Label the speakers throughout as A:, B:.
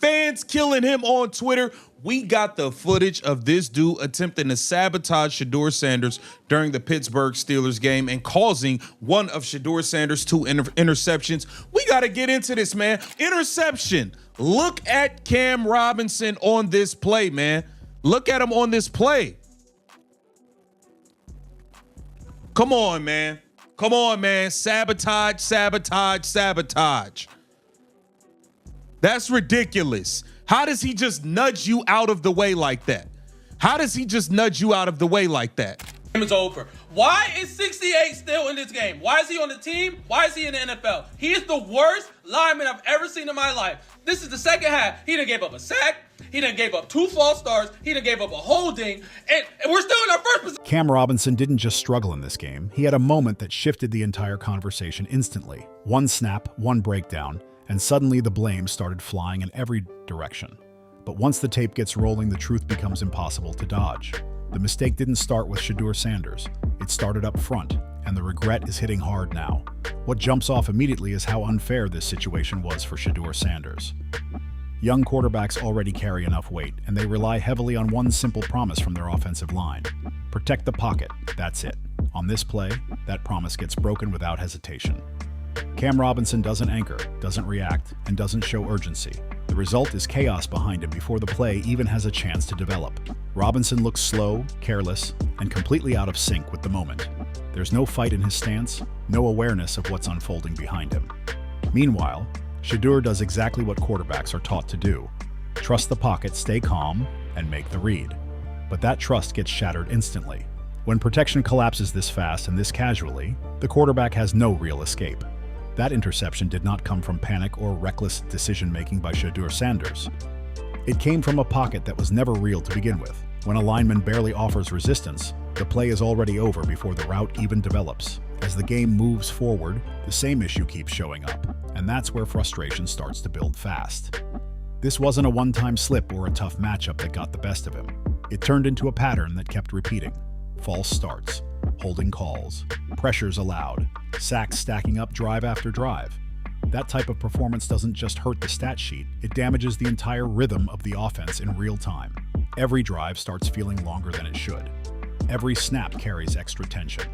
A: Fans killing him on Twitter. We got the footage of this dude attempting to sabotage Shedeur Sanders during the Pittsburgh Steelers game and causing one of Shadur Sanders' 2 interceptions. We got to get into this, man. Interception. Look at Cam Robinson on this play, man. Look at him on this play. Come on, man. Come on, man. Sabotage, sabotage, sabotage. That's ridiculous. How does he just nudge you out of the way like that? How does he just nudge you out of the way like that?
B: Game is over. Why is 68 still in this game? Why is he on the team? Why is he in the NFL? He is the worst lineman I've ever seen in my life. This is the second half. He done gave up a sack. He done gave up 2 false starts. He done gave up a holding. And we're still in our first position.
C: Cam Robinson didn't just struggle in this game. He had a moment that shifted the entire conversation instantly. One snap, one breakdown, and suddenly the blame started flying in every direction. But once the tape gets rolling, the truth becomes impossible to dodge. The mistake didn't start with Shedeur Sanders. It started up front, and the regret is hitting hard now. What jumps off immediately is how unfair this situation was for Shedeur Sanders. Young quarterbacks already carry enough weight, and they rely heavily on one simple promise from their offensive line. Protect the pocket, that's it. On this play, that promise gets broken without hesitation. Cam Robinson doesn't anchor, doesn't react, and doesn't show urgency. The result is chaos behind him before the play even has a chance to develop. Robinson looks slow, careless, and completely out of sync with the moment. There's no fight in his stance, no awareness of what's unfolding behind him. Meanwhile, Shedeur does exactly what quarterbacks are taught to do. Trust the pocket, stay calm, and make the read. But that trust gets shattered instantly. When protection collapses this fast and this casually, the quarterback has no real escape. That interception did not come from panic or reckless decision-making by Shedeur Sanders. It came from a pocket that was never real to begin with. When a lineman barely offers resistance, the play is already over before the route even develops. As the game moves forward, the same issue keeps showing up, and that's where frustration starts to build fast. This wasn't a one-time slip or a tough matchup that got the best of him. It turned into a pattern that kept repeating. False starts, holding calls, pressures allowed, sacks stacking up drive after drive. That type of performance doesn't just hurt the stat sheet, it damages the entire rhythm of the offense in real time. Every drive starts feeling longer than it should. Every snap carries extra tension.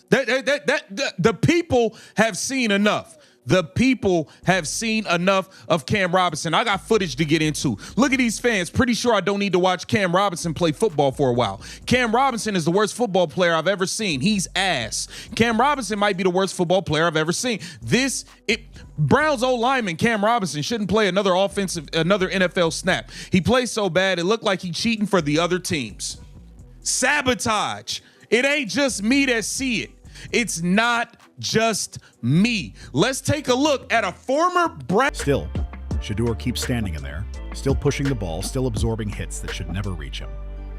A: The people have seen enough. The people have seen enough of Cam Robinson. I got footage to get into. Look at these fans. Pretty sure I don't need to watch Cam Robinson play football for a while. Cam Robinson is the worst football player I've ever seen. He's ass. Cam Robinson might be the worst football player I've ever seen. Browns old lineman Cam Robinson shouldn't play another NFL snap. He plays so bad it looked like he's cheating for the other teams. Sabotage. It ain't just me that see it. It's not just me. Let's take a look at a former Brown.
C: Still, Shedeur keeps standing in there, still pushing the ball, still absorbing hits that should never reach him.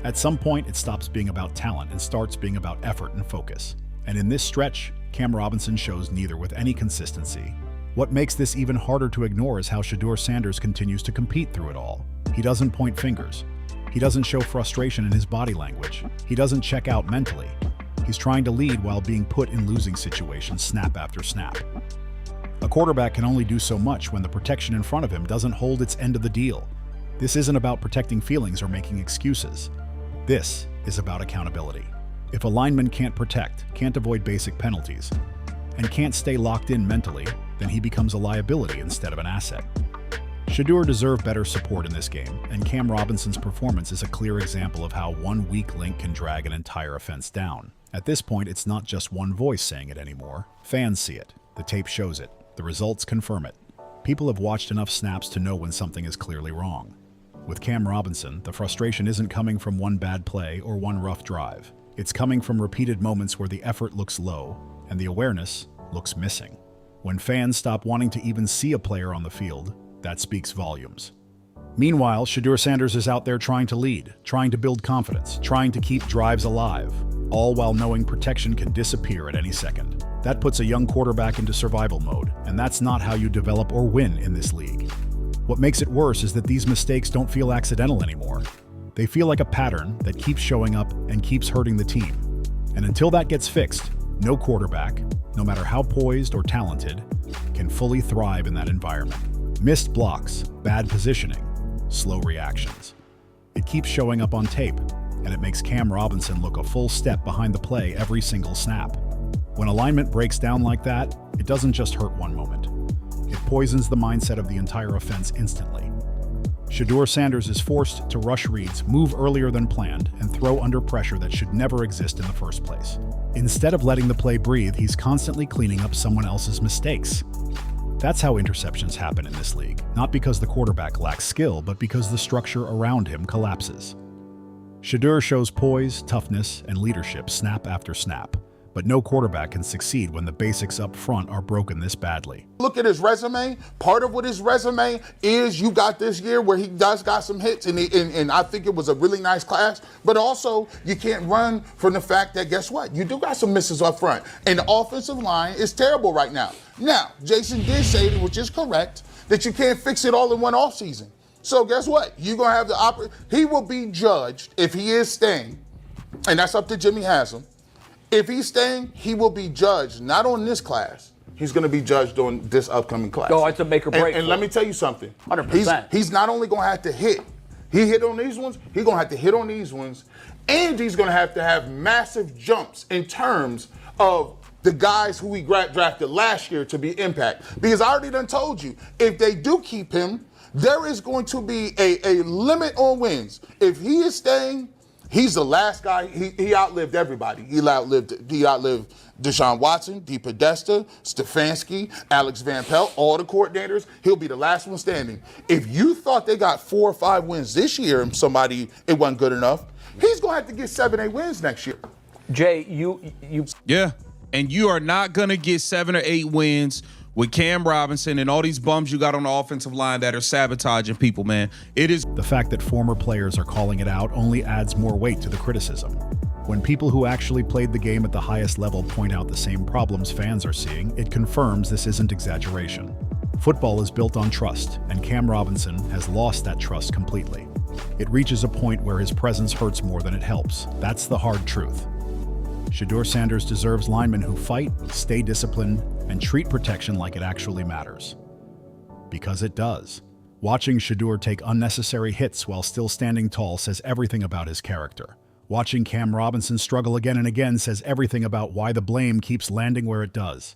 C: At some point, it stops being about talent and starts being about effort and focus. And in this stretch, Cam Robinson shows neither with any consistency. What makes this even harder to ignore is how Shadur Sanders continues to compete through it all. He doesn't point fingers. He doesn't show frustration in his body language. He doesn't check out mentally. He's trying to lead while being put in losing situations snap after snap. A quarterback can only do so much when the protection in front of him doesn't hold its end of the deal. This isn't about protecting feelings or making excuses. This is about accountability. If a lineman can't protect, can't avoid basic penalties, and can't stay locked in mentally, then he becomes a liability instead of an asset. Shedeur deserved better support in this game, and Cam Robinson's performance is a clear example of how one weak link can drag an entire offense down. At this point, it's not just one voice saying it anymore. Fans see it. The tape shows it. The results confirm it. People have watched enough snaps to know when something is clearly wrong. With Cam Robinson, the frustration isn't coming from one bad play or one rough drive. It's coming from repeated moments where the effort looks low and the awareness looks missing. When fans stop wanting to even see a player on the field, that speaks volumes. Meanwhile, Shadur Sanders is out there trying to lead, trying to build confidence, trying to keep drives alive, all while knowing protection can disappear at any second. That puts a young quarterback into survival mode, and that's not how you develop or win in this league. What makes it worse is that these mistakes don't feel accidental anymore. They feel like a pattern that keeps showing up and keeps hurting the team. And until that gets fixed, no quarterback, no matter how poised or talented, can fully thrive in that environment. Missed blocks, bad positioning, slow reactions. It keeps showing up on tape, and it makes Cam Robinson look a full step behind the play every single snap. When alignment breaks down like that, it doesn't just hurt one moment. It poisons the mindset of the entire offense instantly. Shadur Sanders is forced to rush reads, move earlier than planned, and throw under pressure that should never exist in the first place. Instead of letting the play breathe, he's constantly cleaning up someone else's mistakes. That's how interceptions happen in this league, not because the quarterback lacks skill, but because the structure around him collapses. Shedeur shows poise, toughness, and leadership snap after snap, but no quarterback can succeed when the basics up front are broken this badly.
D: Look at his resume. Part of what his resume is, you got this year where he does got some hits, and I think it was a really nice class. But also, you can't run from the fact that, guess what? You do got some misses up front. And the offensive line is terrible right now. Now, Jason did say, which is correct, that you can't fix it all in one offseason. So guess what? You're going to have the he will be judged if he is staying, and that's up to Jimmy Haslam. If he's staying, he will be judged not on this class. He's going to be judged on this upcoming class.
E: No, it's a make or break.
D: And let me tell you something.
E: 100%.
D: He's not only going to have to hit. He hit on these ones. He's going to have to hit on these ones. And he's going to have massive jumps in terms of the guys who we drafted last year to be impact. Because I already done told you, if they do keep him, there is going to be a limit on wins. If he is staying, he's the last guy. He outlived everybody. He outlived Deshaun Watson, D. Podesta, Stefanski, Alex Van Pelt, all the coordinators. He'll be the last one standing. If you thought they got 4 or 5 wins this year and it wasn't good enough, he's going to have to get 7, 8 wins next year.
E: Jay,
A: Yeah, and you are not going to get 7 or 8 wins with Cam Robinson and all these bums you got on the offensive line that are sabotaging people, man. It is
C: The fact that former players are calling it out only adds more weight to the criticism. When people who actually played the game at the highest level point out the same problems fans are seeing, it confirms this isn't exaggeration. Football is built on trust, and Cam Robinson has lost that trust completely. It reaches a point where his presence hurts more than it helps. That's the hard truth. Shedeur Sanders deserves linemen who fight, stay disciplined, and treat protection like it actually matters. Because it does. Watching Shedeur take unnecessary hits while still standing tall says everything about his character. Watching Cam Robinson struggle again and again says everything about why the blame keeps landing where it does.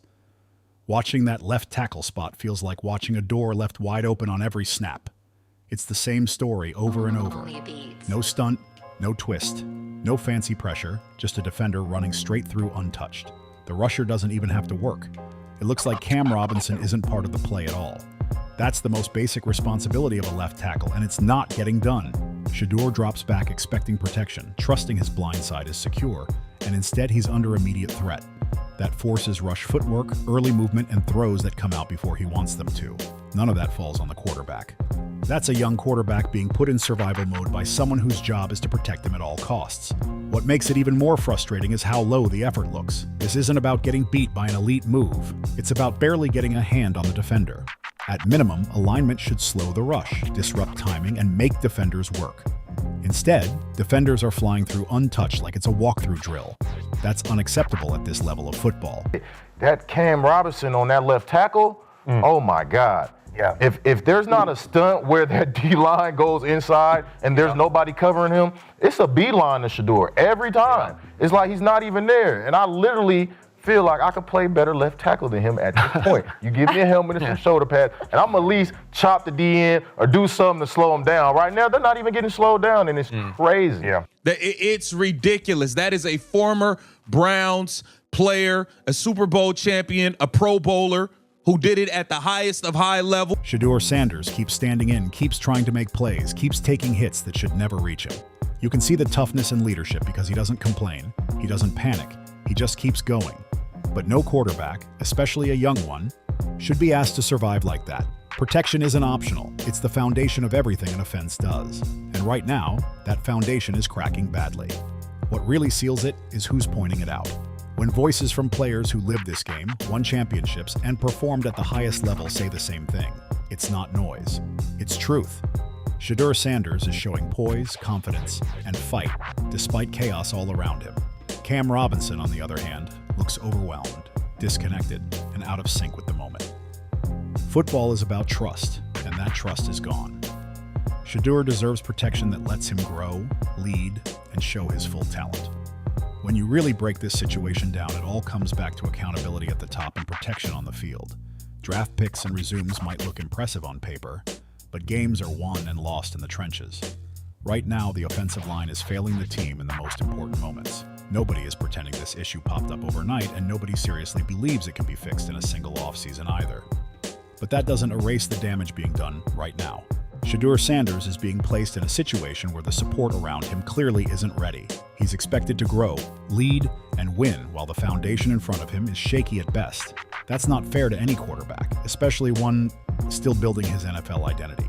C: Watching that left tackle spot feels like watching a door left wide open on every snap. It's the same story over and over. No stunt, no twist, no fancy pressure, just a defender running straight through untouched. The rusher doesn't even have to work. It looks like Cam Robinson isn't part of the play at all. That's the most basic responsibility of a left tackle, and it's not getting done. Shedeur drops back expecting protection, trusting his blind side is secure, and instead he's under immediate threat. That forces rush footwork, early movement, and throws that come out before he wants them to. None of that falls on the quarterback. That's a young quarterback being put in survival mode by someone whose job is to protect him at all costs. What makes it even more frustrating is how low the effort looks. This isn't about getting beat by an elite move. It's about barely getting a hand on the defender. At minimum, alignment should slow the rush, disrupt timing, and make defenders work. Instead, defenders are flying through untouched like it's a walkthrough drill. That's unacceptable at this level of football.
F: That Cam Robinson on that left tackle, oh my God. Yeah. If there's not a stunt where that D-line goes inside and there's nobody covering him, it's a beeline to Shedeur every time. It's like he's not even there. And I literally feel like I could play better left tackle than him at this point. You give me a helmet and some shoulder pads, and I'm at least chop the D in or do something to slow him down. Right now, they're not even getting slowed down, and it's crazy. Yeah.
A: It's ridiculous. That is a former Browns player, a Super Bowl champion, a Pro Bowler who did it at the highest of high level.
C: Shedeur Sanders keeps standing in, keeps trying to make plays, keeps taking hits that should never reach him. You can see the toughness and leadership because he doesn't complain, he doesn't panic, he just keeps going. But no quarterback, especially a young one, should be asked to survive like that. Protection isn't optional. It's the foundation of everything an offense does. And right now, that foundation is cracking badly. What really seals it is who's pointing it out. When voices from players who lived this game, won championships, and performed at the highest level say the same thing, it's not noise. It's truth. Shedeur Sanders is showing poise, confidence, and fight, despite chaos all around him. Cam Robinson, on the other hand, looks overwhelmed, disconnected, and out of sync with the moment. Football is about trust, and that trust is gone. Shadur deserves protection that lets him grow, lead, and show his full talent. When you really break this situation down, it all comes back to accountability at the top and protection on the field. Draft picks and resumes might look impressive on paper, but games are won and lost in the trenches. Right now, the offensive line is failing the team in the most important moments. Nobody is pretending this issue popped up overnight, and nobody seriously believes it can be fixed in a single offseason either. But that doesn't erase the damage being done right now. Shadur Sanders is being placed in a situation where the support around him clearly isn't ready. He's expected to grow, lead, and win while the foundation in front of him is shaky at best. That's not fair to any quarterback, especially one still building his NFL identity.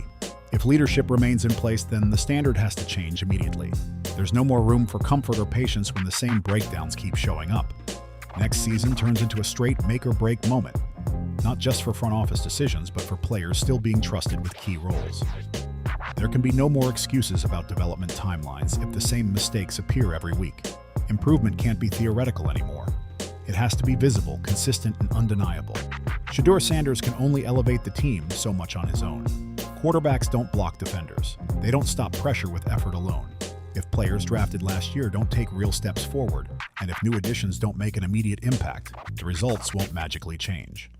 C: If leadership remains in place, then the standard has to change immediately. There's no more room for comfort or patience when the same breakdowns keep showing up. Next season turns into a straight make-or-break moment, not just for front office decisions, but for players still being trusted with key roles. There can be no more excuses about development timelines if the same mistakes appear every week. Improvement can't be theoretical anymore. It has to be visible, consistent, and undeniable. Shedeur Sanders can only elevate the team so much on his own. Quarterbacks don't block defenders. They don't stop pressure with effort alone. If players drafted last year don't take real steps forward, and if new additions don't make an immediate impact, the results won't magically change.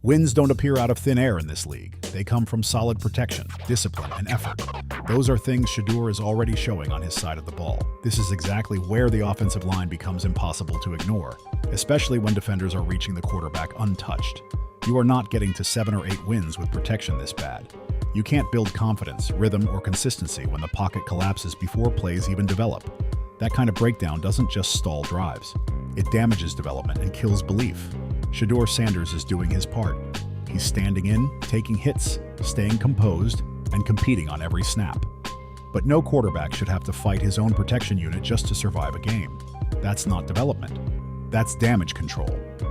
C: Wins don't appear out of thin air in this league. They come from solid protection, discipline, and effort. Those are things Shadur is already showing on his side of the ball. This is exactly where the offensive line becomes impossible to ignore, especially when defenders are reaching the quarterback untouched. You are not getting to 7 or 8 wins with protection this bad. You can't build confidence, rhythm, or consistency when the pocket collapses before plays even develop. That kind of breakdown doesn't just stall drives. It damages development and kills belief. Shedeur Sanders is doing his part. He's standing in, taking hits, staying composed, and competing on every snap. But no quarterback should have to fight his own protection unit just to survive a game. That's not development. That's damage control.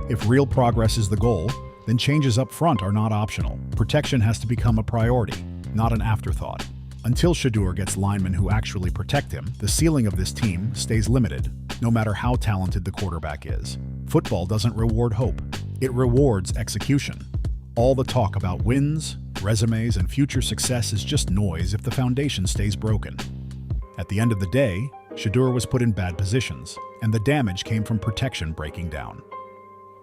C: If real progress is the goal, then changes up front are not optional. Protection has to become a priority, not an afterthought. Until Shadur gets linemen who actually protect him, the ceiling of this team stays limited, no matter how talented the quarterback is. Football doesn't reward hope. It rewards execution. All the talk about wins, resumes, and future success is just noise if the foundation stays broken. At the end of the day, Shadur was put in bad positions, and the damage came from protection breaking down.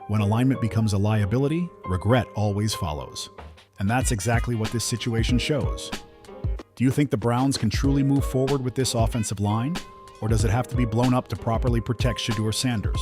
C: When alignment becomes a liability, regret always follows. And that's exactly what this situation shows. Do you think the Browns can truly move forward with this offensive line? Or does it have to be blown up to properly protect Shedeur Sanders?